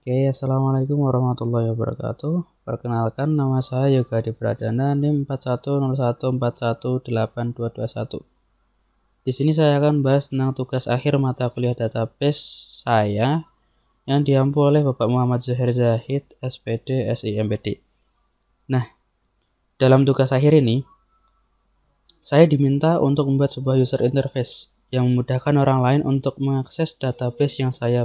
Oke, assalamualaikum warahmatullahi wabarakatuh. Perkenalkan, nama saya Yoga Adi Pradana, NIM 4101418221. Di sini saya akan bahas tentang tugas akhir mata kuliah database saya yang diampu oleh Bapak Muhammad Zuhair Zahid, SPD, SIMPD. Nah, dalam tugas akhir ini, saya diminta untuk membuat sebuah user interface yang memudahkan orang lain untuk mengakses database yang sudah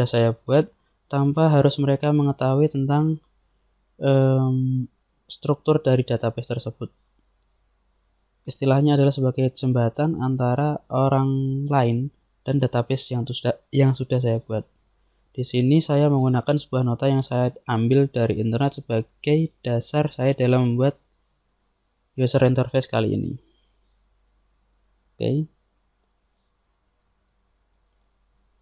saya buat tanpa harus mereka mengetahui tentang struktur dari database tersebut. Istilahnya adalah sebagai jembatan antara orang lain dan database yang sudah saya buat. Di sini saya menggunakan sebuah nota yang saya ambil dari internet sebagai dasar saya dalam membuat user interface kali ini. Oke.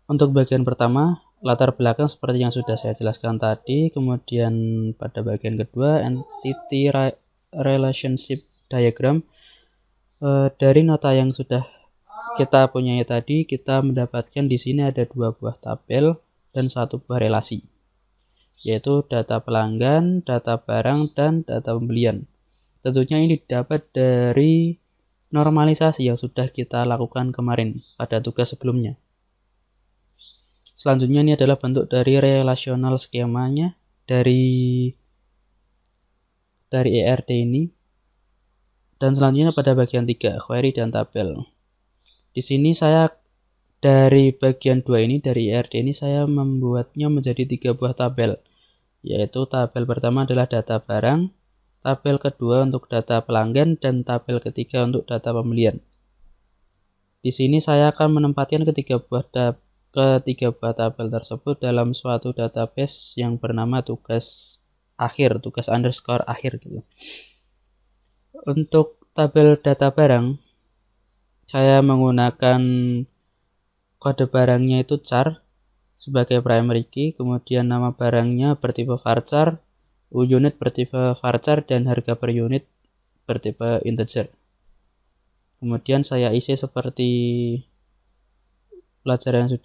Untuk bagian pertama, latar belakang seperti yang sudah saya jelaskan tadi. Kemudian pada bagian kedua, entity relationship diagram. Dari nota yang sudah kita punyai tadi, kita mendapatkan di sini ada 2 buah tabel dan 1 buah relasi, yaitu data pelanggan, data barang, dan data pembelian. Tentunya ini didapat dari normalisasi yang sudah kita lakukan kemarin pada tugas sebelumnya. Selanjutnya ini adalah bentuk dari relational skemanya dari ERD ini. Dan selanjutnya pada bagian 3, query dan tabel. Di sini saya dari bagian 2 ini, dari ERD ini saya membuatnya menjadi 3 buah tabel. Yaitu tabel pertama adalah data barang, tabel kedua untuk data pelanggan, dan tabel ketiga untuk data pembelian. Di sini saya akan menempatkan ketiga buah tabel tersebut dalam suatu database yang bernama tugas underscore akhir gitu. Untuk tabel data barang, saya menggunakan kode barangnya itu char sebagai primary key, kemudian nama barangnya bertipe varchar, unit bertipe varchar, dan harga per unit bertipe integer. Kemudian saya isi seperti pelajaran yang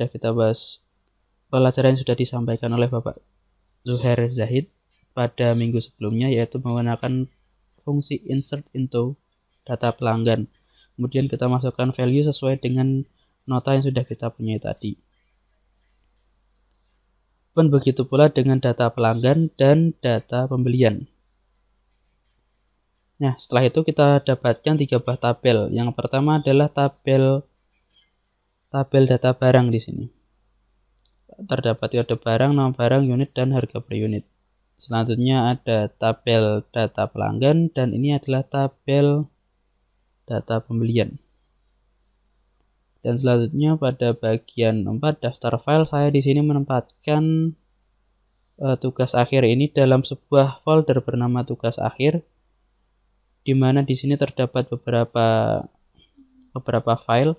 sudah disampaikan oleh Bapak Zuhair Zahid pada minggu sebelumnya, yaitu menggunakan fungsi insert into data pelanggan. Kemudian kita masukkan value sesuai dengan nota yang sudah kita punya tadi. Pun begitu pula dengan data pelanggan dan data pembelian. Nah, setelah itu kita dapatkan 3 buah tabel. Yang pertama adalah tabel data barang di sini. Terdapat kode barang, nama barang, unit, dan harga per unit. Selanjutnya ada tabel data pelanggan, dan ini adalah tabel data pembelian. Dan selanjutnya pada bagian 4, daftar file, saya di sini menempatkan tugas akhir ini dalam sebuah folder bernama tugas akhir, di mana di sini terdapat beberapa file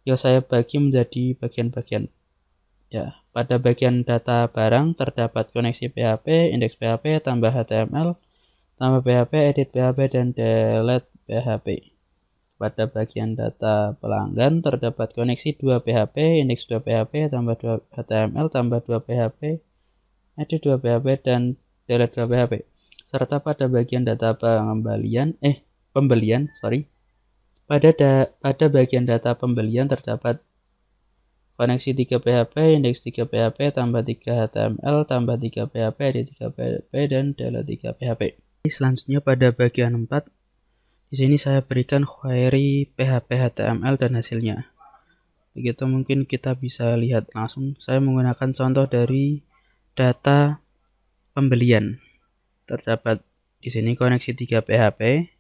yang saya bagi menjadi bagian-bagian. Ya, pada bagian data barang terdapat koneksi PHP, indeks PHP, tambah HTML, tambah PHP, edit PHP, dan delete PHP. Pada bagian data pelanggan terdapat koneksi 2 PHP, indeks 2 PHP, tambah 2 HTML, tambah 2 PHP, edit 2 PHP, dan delete 2 PHP. Serta pada bagian data pembelian, pada bagian data pembelian terdapat koneksi 3 PHP, indeks 3 PHP, tambah 3 HTML, tambah 3 PHP, edit 3 PHP, dan delete 3 PHP. Selanjutnya pada bagian 4, di sini saya berikan query PHP HTML dan hasilnya. Begitu mungkin kita bisa lihat langsung. Saya menggunakan contoh dari data pembelian. Terdapat di sini koneksi 3 PHP,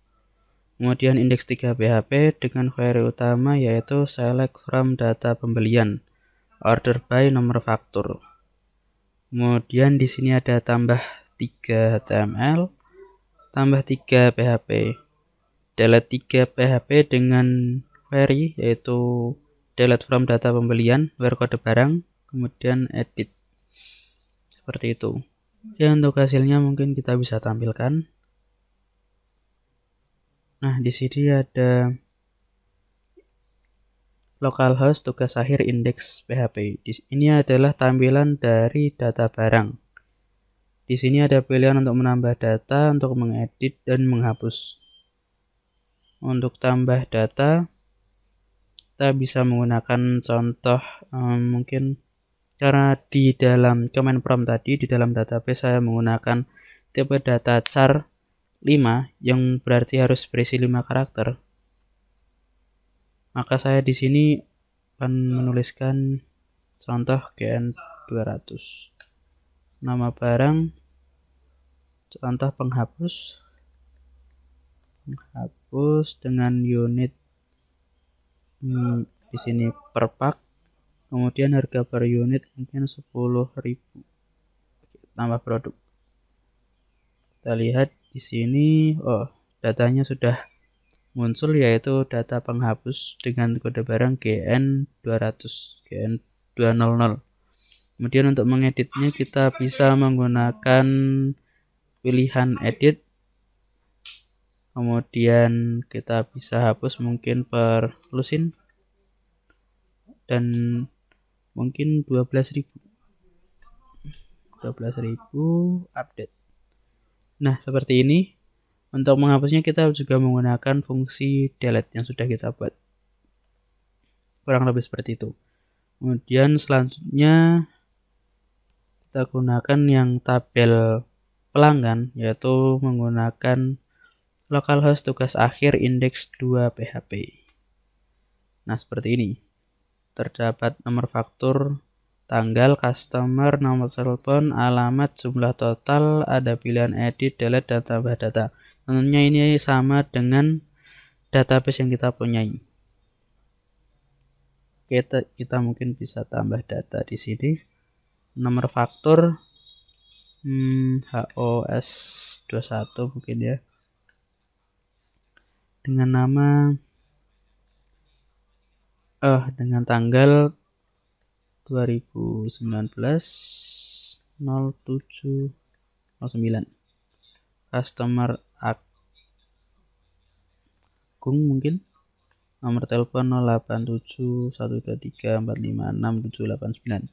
kemudian indeks 3 PHP dengan query utama yaitu select from data pembelian, order by nomor faktur. Kemudian di sini ada tambah 3 HTML, tambah 3 PHP, delete 3 PHP dengan query yaitu delete from data pembelian, where kode barang, kemudian edit. Seperti itu. Ya, untuk hasilnya mungkin kita bisa tampilkan. Nah, di sini ada localhost tugas akhir indeks PHP. Ini adalah tampilan dari data barang. Di sini ada pilihan untuk menambah data, untuk mengedit dan menghapus. Untuk tambah data, kita bisa menggunakan contoh mungkin karena di dalam command prompt tadi, di dalam database saya menggunakan tipe data char 5 yang berarti harus berisi 5 karakter. Maka saya di sini akan menuliskan contoh GN200. Nama barang, contoh penghapus dengan unit di sini per pak, kemudian harga per unit mungkin 10.000. Tambah produk. Kita lihat di sini, datanya sudah muncul, yaitu data penghapus dengan kode barang GN200, GN200. Kemudian untuk mengeditnya kita bisa menggunakan pilihan edit. Kemudian kita bisa hapus mungkin per lusin dan mungkin 12.000 update. Nah, seperti ini. Untuk menghapusnya kita juga menggunakan fungsi delete yang sudah kita buat. Kurang lebih seperti itu. Kemudian selanjutnya kita gunakan yang tabel pelanggan, yaitu menggunakan localhost tugas akhir indeks 2 PHP. Nah, seperti ini. Terdapat nomor faktur, tanggal, customer, nomor telepon, alamat, jumlah total, ada pilihan edit, delete, dan tambah data. Tentunya ini sama dengan database yang kita punyai. Kita mungkin bisa tambah data di sini. Nomor faktur HOS21 mungkin ya. Dengan nama dengan tanggal 2019 07 09. Customer Agung mungkin. Nomor telepon 087123456789.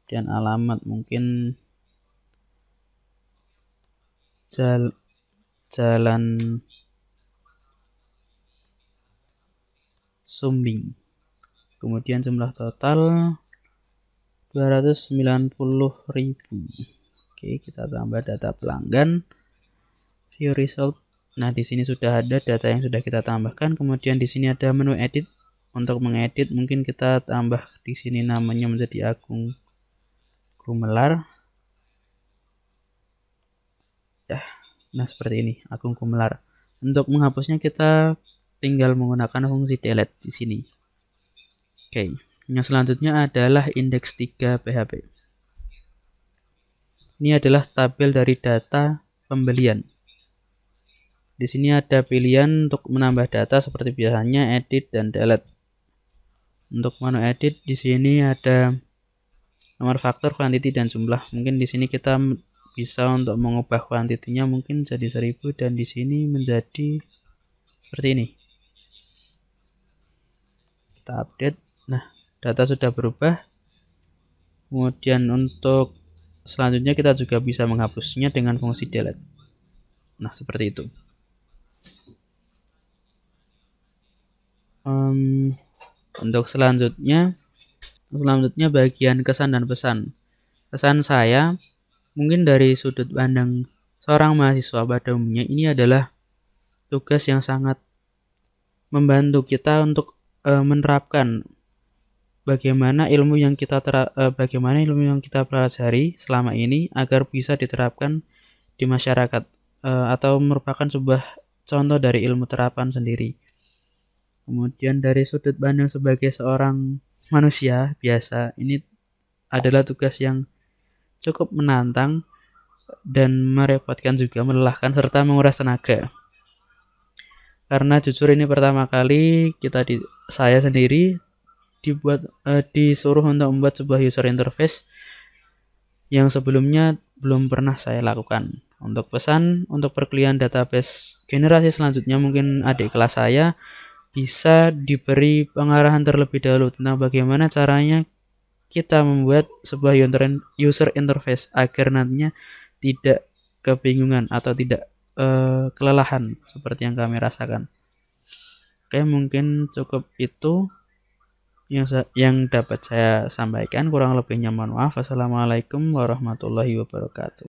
Dan alamat mungkin Jalan Sumbing. Kemudian jumlah total 290.000. Oke, kita tambah data pelanggan. View result. Nah, di sini sudah ada data yang sudah kita tambahkan. Kemudian di sini ada menu edit. Untuk mengedit mungkin kita tambah di sini namanya menjadi Agung Gumelar. Ya, nah seperti ini, Agung Gumelar. Untuk menghapusnya kita tinggal menggunakan fungsi delete di sini. Oke, yang selanjutnya adalah indeks 3 PHP. Ini adalah tabel dari data pembelian. Di sini ada pilihan untuk menambah data seperti biasanya edit dan delete. Untuk menu edit di sini ada nomor faktur, quantity, dan jumlah. Mungkin di sini kita bisa untuk mengubah kuantitinya mungkin jadi 1000 dan di sini menjadi seperti ini. Kita update. Nah, data sudah berubah. Kemudian untuk selanjutnya kita juga bisa menghapusnya dengan fungsi delete. Nah, seperti itu. Untuk selanjutnya bagian kesan dan pesan. Pesan saya mungkin dari sudut pandang seorang mahasiswa pada umumnya, ini adalah tugas yang sangat membantu kita untuk menerapkan bagaimana ilmu yang kita pelajari selama ini agar bisa diterapkan di masyarakat atau merupakan sebuah contoh dari ilmu terapan sendiri. Kemudian dari sudut pandang sebagai seorang manusia biasa, ini adalah tugas yang cukup menantang dan merepotkan juga, melelahkan serta menguras tenaga. Karena jujur ini pertama kali saya sendiri disuruh untuk membuat sebuah user interface yang sebelumnya belum pernah saya lakukan. Untuk pesan untuk perkuliahan database generasi selanjutnya mungkin adik kelas saya bisa diberi pengarahan terlebih dahulu tentang bagaimana caranya kita membuat sebuah user interface agar nantinya tidak kebingungan atau tidak kelelahan seperti yang kami rasakan. Oke, mungkin cukup itu yang dapat saya sampaikan. Kurang lebihnya mohon maaf. Wassalamualaikum warahmatullahi wabarakatuh.